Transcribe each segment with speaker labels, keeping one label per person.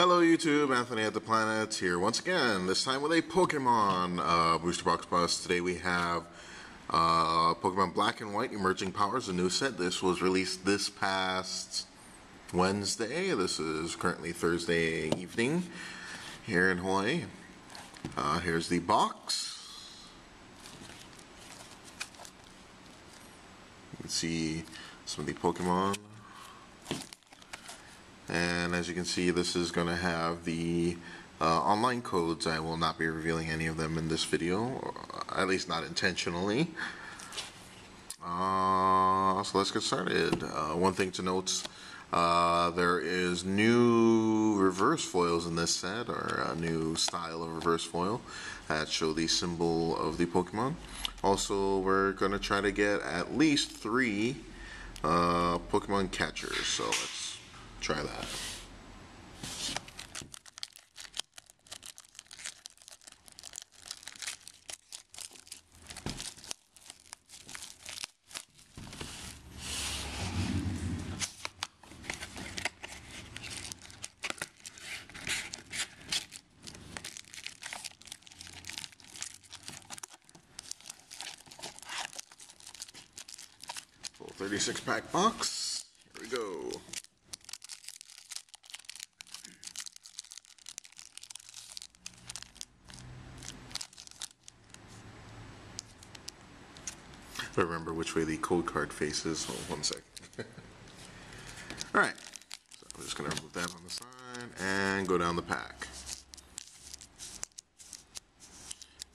Speaker 1: Hello YouTube, Anthony at the Planet here once again, this time with a Pokemon Booster Box Bust. Today we have Pokemon Black and White Emerging Powers, a new set. This was released this past Wednesday. This is currently Thursday evening here in Hawaii. Here's the box. You can see some of the Pokemon. And as you can see, this is going to have the online codes. I will not be revealing any of them in this video, at least not intentionally. So let's get started. One thing to note, there is new reverse foils in this set, or a new style of reverse foil that show the symbol of the Pokemon. Also, we're going to try to get at least 3 Pokemon catchers, so let's try that. Full 36-pack box. Here we go. Remember which way the code card faces. Hold on 1 second. Alright, so I'm just going to remove that on the side and go down the pack.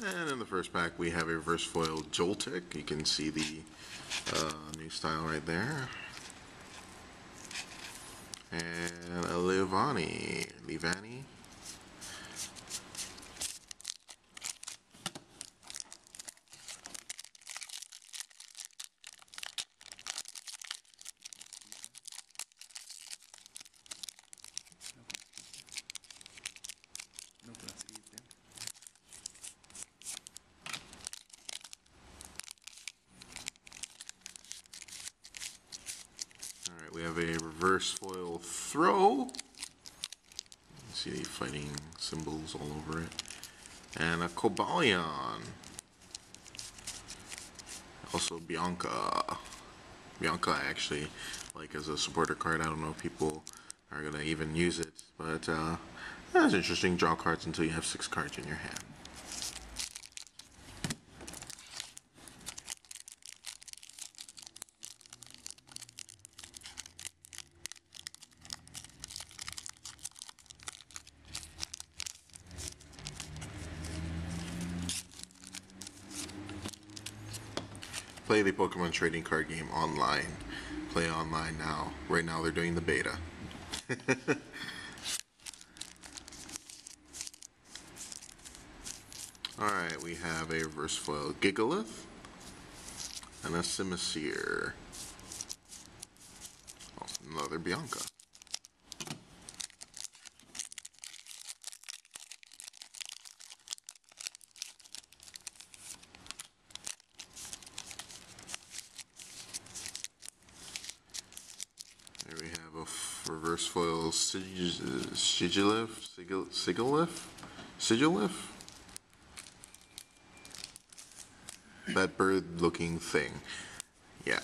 Speaker 1: And in the first pack we have a reverse foil Joltik. You can see the new style right there. And a Leavanny. Alright, we have a reverse foil Throw. You see the fighting symbols all over it. And a Cobalion. Also Bianca. Bianca I actually like as a supporter card. I don't know if people are going to even use it, but that's interesting. Draw cards until you have 6 cards in your hand. Play the Pokemon trading card game online. Play online now. Right now they're doing the beta. Alright, we have a reverse foil Gigalith and a Simisear. Oh, another Bianca. There we have a reverse foil Sigilyph? That bird looking thing. Yeah.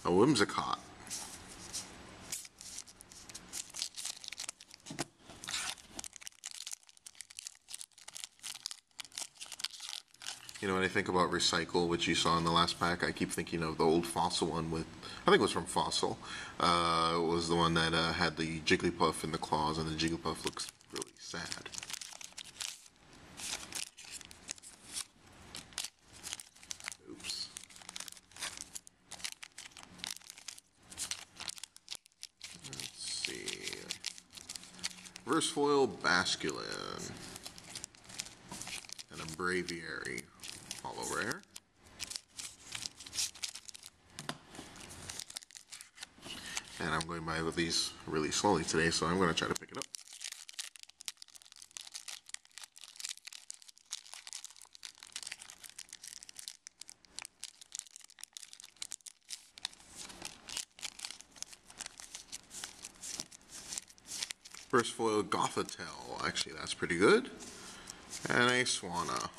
Speaker 1: A Whimsicott. You know, when I think about Recycle, which you saw in the last pack, I keep thinking of the old Fossil one with, I think it was from Fossil. It was the one that had the Jigglypuff in the claws, and the Jigglypuff looks really sad. Oops. Let's see. Reverse foil Basculin. And a Braviary. Holo rare. And I'm going by with these really slowly today, so I'm going to try to pick it up. First foil Gothitelle. Actually, that's pretty good. And a Swanna.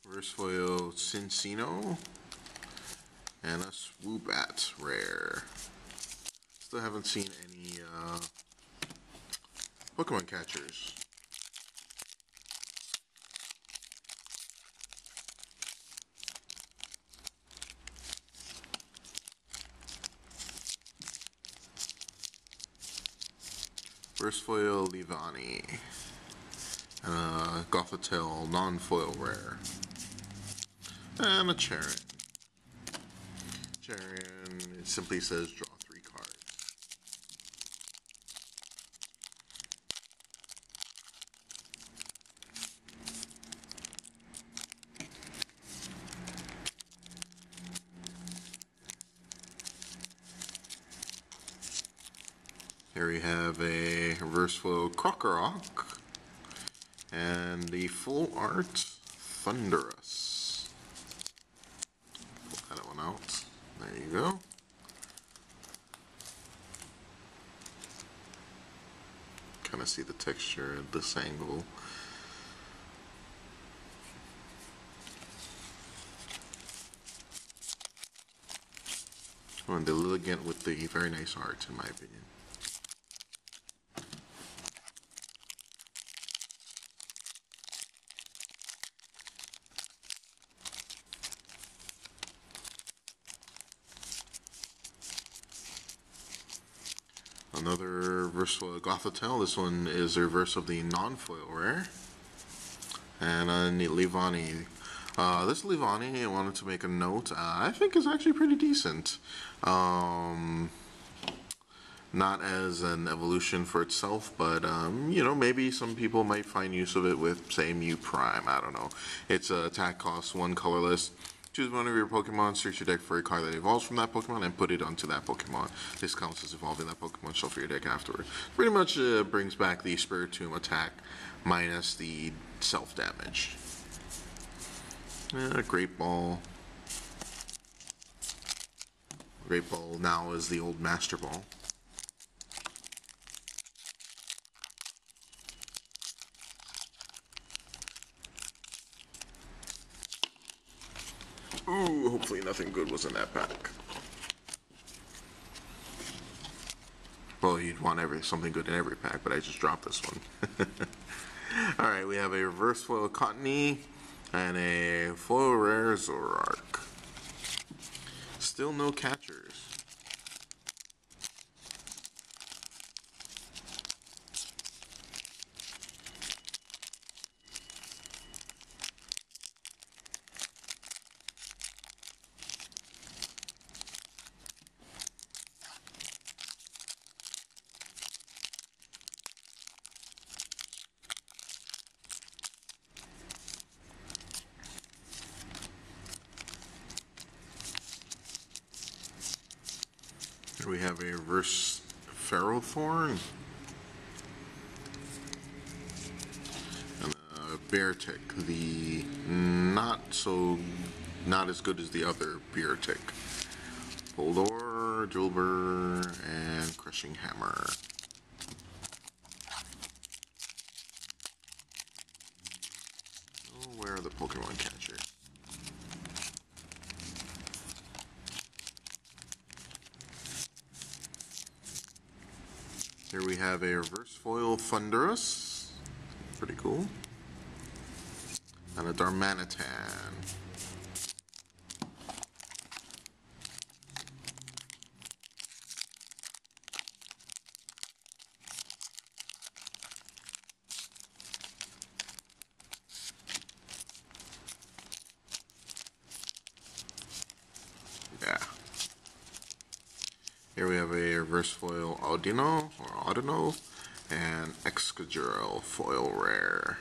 Speaker 1: Reverse foil Cincino. And a Swoobat rare. Still haven't seen any Pokemon catchers. Reverse foil Leavanny. Gothitelle non-foil rare. And a Cheren. Cheren, it simply says draw 3 cards. Here we have a reverse foil Krokorok and the full art Thundurus. Pull that one out. There you go. Kind of see the texture at this angle. And elegant with the very nice art, in my opinion. Another reverse foil Gothitelle. This one is the reverse of the non-foil rare. And a Leavanny. This Leavanny, I wanted to make a note, I think is actually pretty decent. Not as an evolution for itself, but, you know, maybe some people might find use of it with, say, Mew Prime. I don't know. It's a attack cost 1 colorless. Choose one of your Pokemon, search your deck for a card that evolves from that Pokemon, and put it onto that Pokemon. This counts as evolving that Pokemon, shuffle your deck afterward. Pretty much brings back the Spiritomb attack minus the self-damage. Great Ball. Great Ball now is the old Master Ball. Ooh, hopefully nothing good was in that pack. Well, you'd want something good in every pack, but I just dropped this one. Alright, we have a reverse foil Cottonee and a foil rare Zoroark. Still no catchers. Here we have a reverse Ferrothorn and a Beartic, the not as good as the other Beartic. Boldore, Drillbur, and Crushing Hammer. Oh, where are the Pokemon catchers? Here we have a reverse foil Thundurus, pretty cool, and a Darmanitan. Yeah. Here we have a reverse foil Audino, and Excadrill foil rare.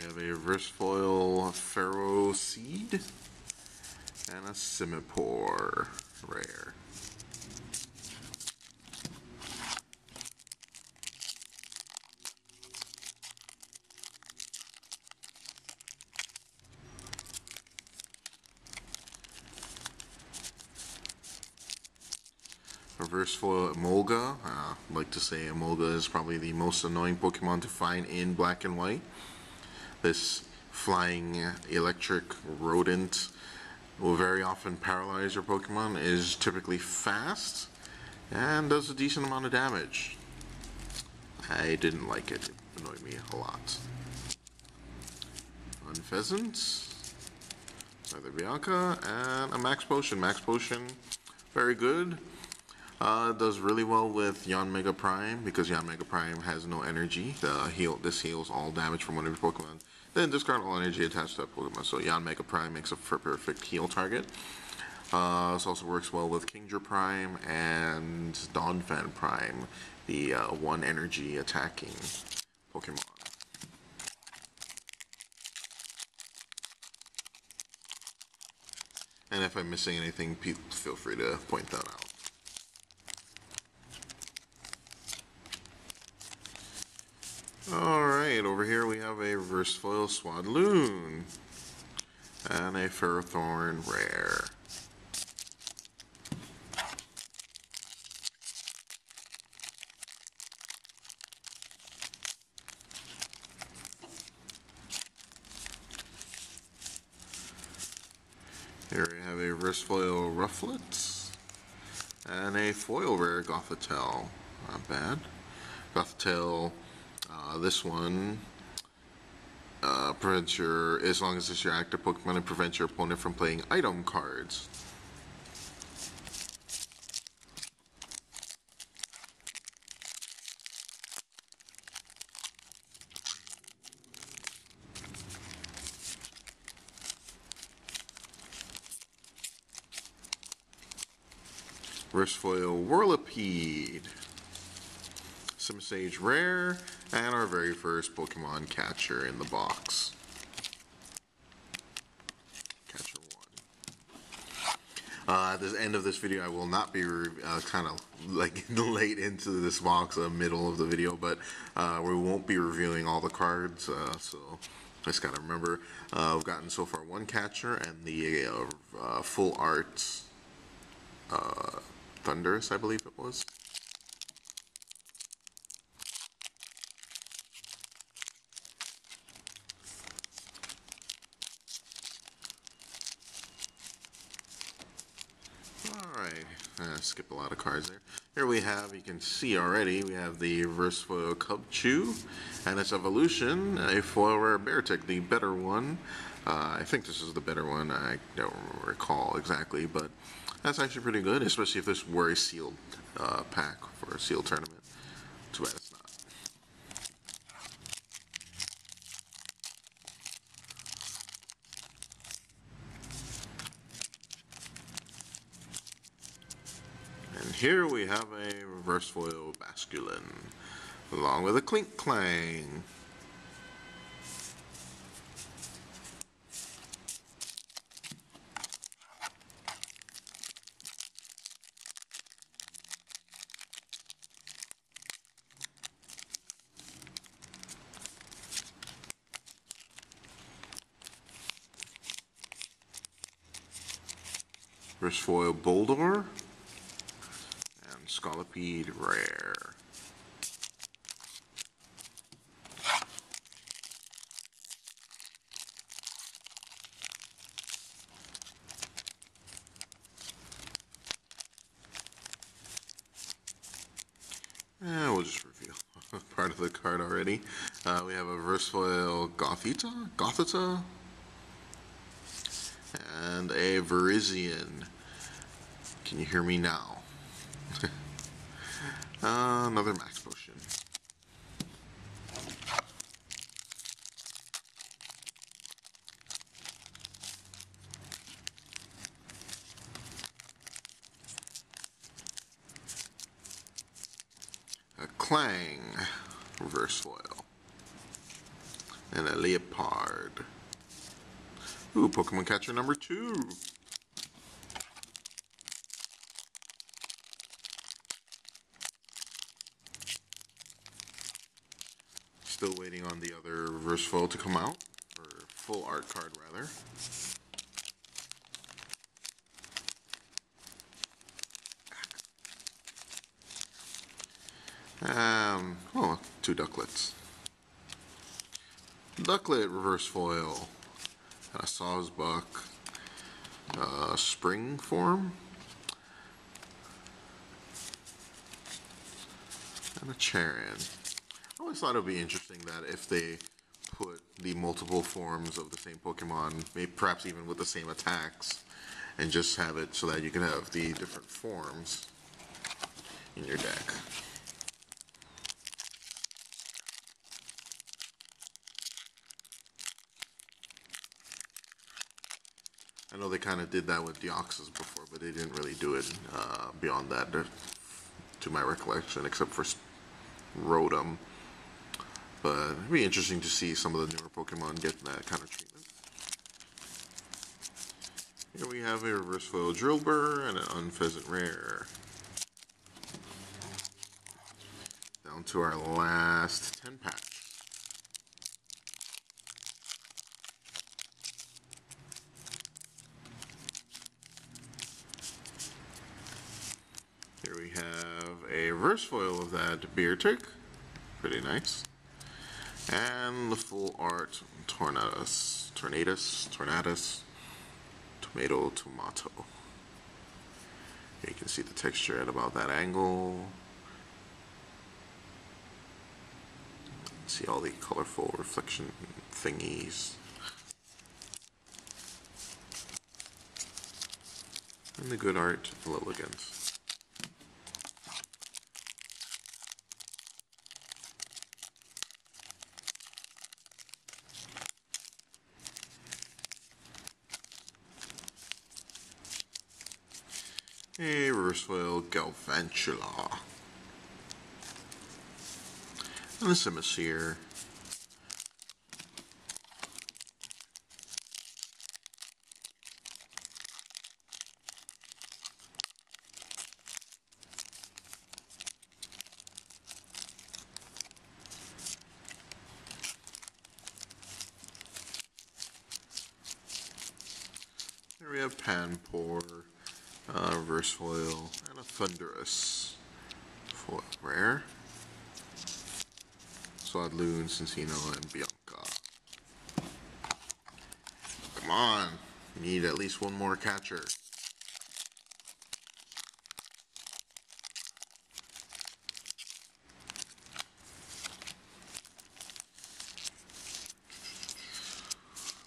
Speaker 1: we have a reverse foil Pharaoh Seed and a Simipour rare. Reverse foil Emolga. I'd like to say Emolga is probably the most annoying Pokemon to find in Black and White. This flying electric rodent will very often paralyze your Pokemon, is typically fast, and does a decent amount of damage. I didn't like it. It annoyed me a lot. Unpheasant, another Bianca, and a Max Potion. Max Potion, very good. Does really well with Yanmega Prime because Yanmega Prime has no energy. This heals all damage from one of your Pokemon. Then discard all energy attached to that Pokemon. So Yanmega Prime makes a perfect heal target. This also works well with Kingdra Prime and Donphan Prime, the one energy attacking Pokemon. And if I'm missing anything, feel free to point that out. Alright, over here we have a reverse foil Swadloon and a Ferrothorn rare. Here we have a reverse foil Rufflet and a foil rare Gothitelle. Not bad. Gothitelle. This one prevents as long as it's your active Pokemon, it prevents your opponent from playing item cards. Reverse foil Whirlipede. Simisage rare, and our very first Pokemon catcher in the box. Catcher 1. At the end of this video, I will not be kind of like late into this box, middle of the video, but we won't be reviewing all the cards, so just gotta remember, we've gotten so far one catcher and the full art Thundurus, I believe it was. Alright, skip a lot of cards there. Here we have, you can see already, we have the reverse foil Cubchoo and its evolution, a foil rare Beartic, the better one. I think this is the better one, I don't recall exactly, but that's actually pretty good, especially if this were a sealed pack for a sealed tournament. Too bad it's not. And here we have a reverse foil Basculin, along with a Klinklang. Reverse foil Boldore. Scolipede rare. We'll just reveal part of the card already. We have a reverse foil Gothita, and a Virizion. Can you hear me now? Another Max Potion. A Klang, reverse foil. And a Leopard. Ooh, Pokemon Catcher number 2. Still waiting on the other reverse foil to come out, or full art card rather. Oh, 2 Ducklets. Ducklet reverse foil. And a Sawsbuck. Spring form. And a Charon. I always thought it would be interesting that if they put the multiple forms of the same Pokemon, maybe perhaps even with the same attacks, and just have it so that you can have the different forms in your deck. I know they kind of did that with Deoxys before, but they didn't really do it beyond that, to my recollection, except for Rotom. But it'd be interesting to see some of the newer Pokemon get that kind of treatment. Here we have a reverse foil Drillbur and an Unpheasant rare. Down to our last 10 packs. Here we have a reverse foil of that Beartic. Pretty nice. And the full art Tornadus, Tomato. You can see the texture at about that angle. See all the colorful reflection thingies. And the good art, Lilligant. A reverse foil Galvantula. And a Simisear. Here we have Panpour. Reverse foil, and a Thundurus foil rare. Swadloon, Cinccino, and Bianca. Come on, we need at least one more catcher.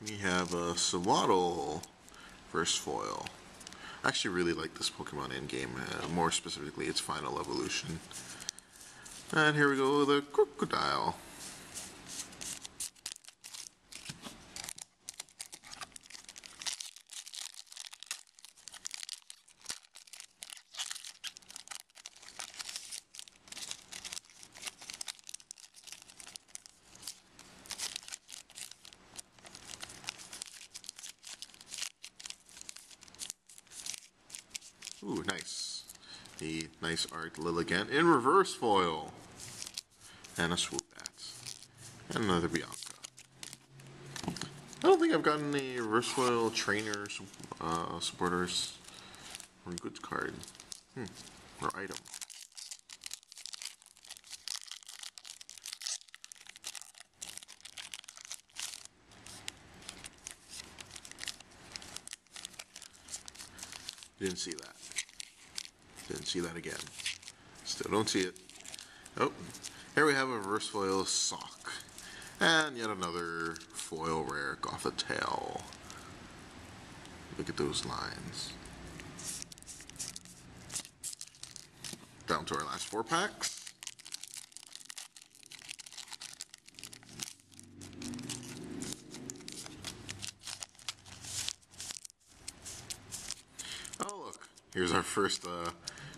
Speaker 1: We have a Sewaddle reverse foil. I actually really like this Pokemon in game, more specifically its final evolution. And here we go with a Crocodile. Ooh, nice. The nice art Lilligant in reverse foil. And a Swoobat. And another Bianca. I don't think I've gotten a reverse foil trainer supporters or goods card. Or item. Didn't see that. Didn't see that again. Still don't see it. Oh, here we have a reverse foil Sock. And yet another foil rare Gothitelle. Look at those lines. Down to our last 4 packs. Oh look, here's our first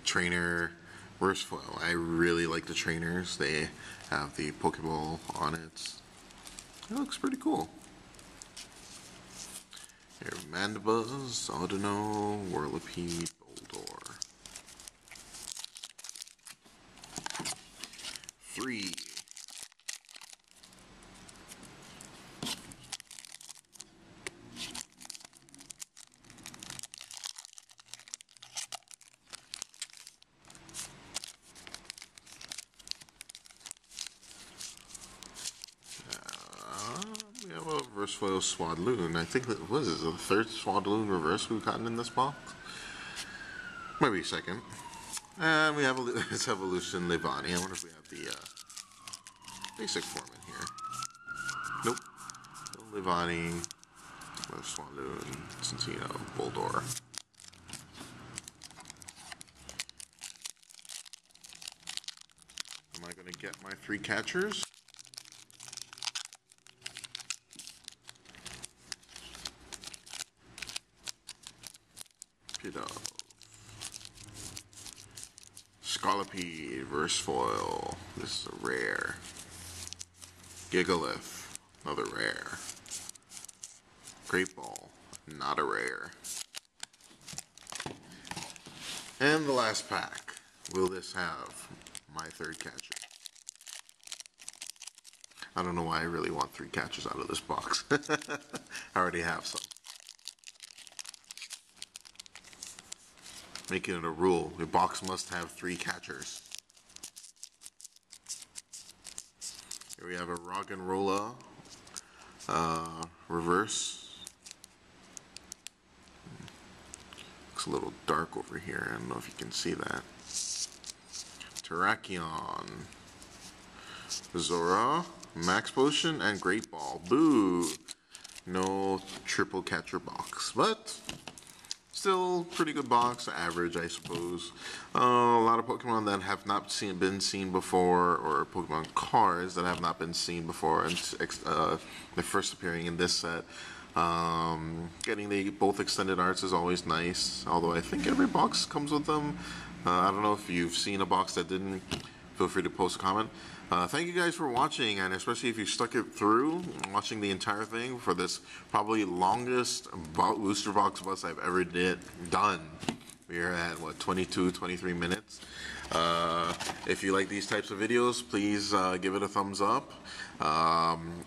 Speaker 1: trainer reverse foil. I really like the trainers. They have the Pokeball on it. It looks pretty cool. Here, Mandibuzz, Audino, Whirlipede, Boldore. 3. We have a reverse foil Swadloon. I think that was the third Swadloon reverse we've gotten in this box. Maybe second. And we have its evolution Leavanny. I wonder if we have the basic form in here. Nope. Leavanny, Swadloon, Centino, Boldore. Am I going to get my 3 catchers? Scolipede, reverse foil. This is a rare. Gigalith, another rare. Great Ball, not a rare. And the last pack. Will this have my 3rd catcher? I don't know why I really want 3 catchers out of this box. I already have some. Making it a rule. Your box must have 3 catchers. Here we have a Roggenrola reverse. Looks a little dark over here. I don't know if you can see that. Terrakion, Zora, Max Potion, and Great Ball. Boo! No triple catcher box, but still pretty good box, average I suppose. A lot of Pokemon that have not been seen before, or Pokemon cards that have not been seen before, and they're first appearing in this set. Getting both extended arts is always nice, although I think every box comes with them. I don't know if you've seen a box that didn't. Feel free to post a comment. Thank you guys for watching, and especially if you stuck it through, watching the entire thing for this probably longest booster box bust I've ever done. We are at, what, 22, 23 minutes. If you like these types of videos, please give it a thumbs up.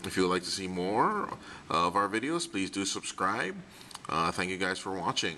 Speaker 1: If you would like to see more of our videos, please do subscribe. Thank you guys for watching.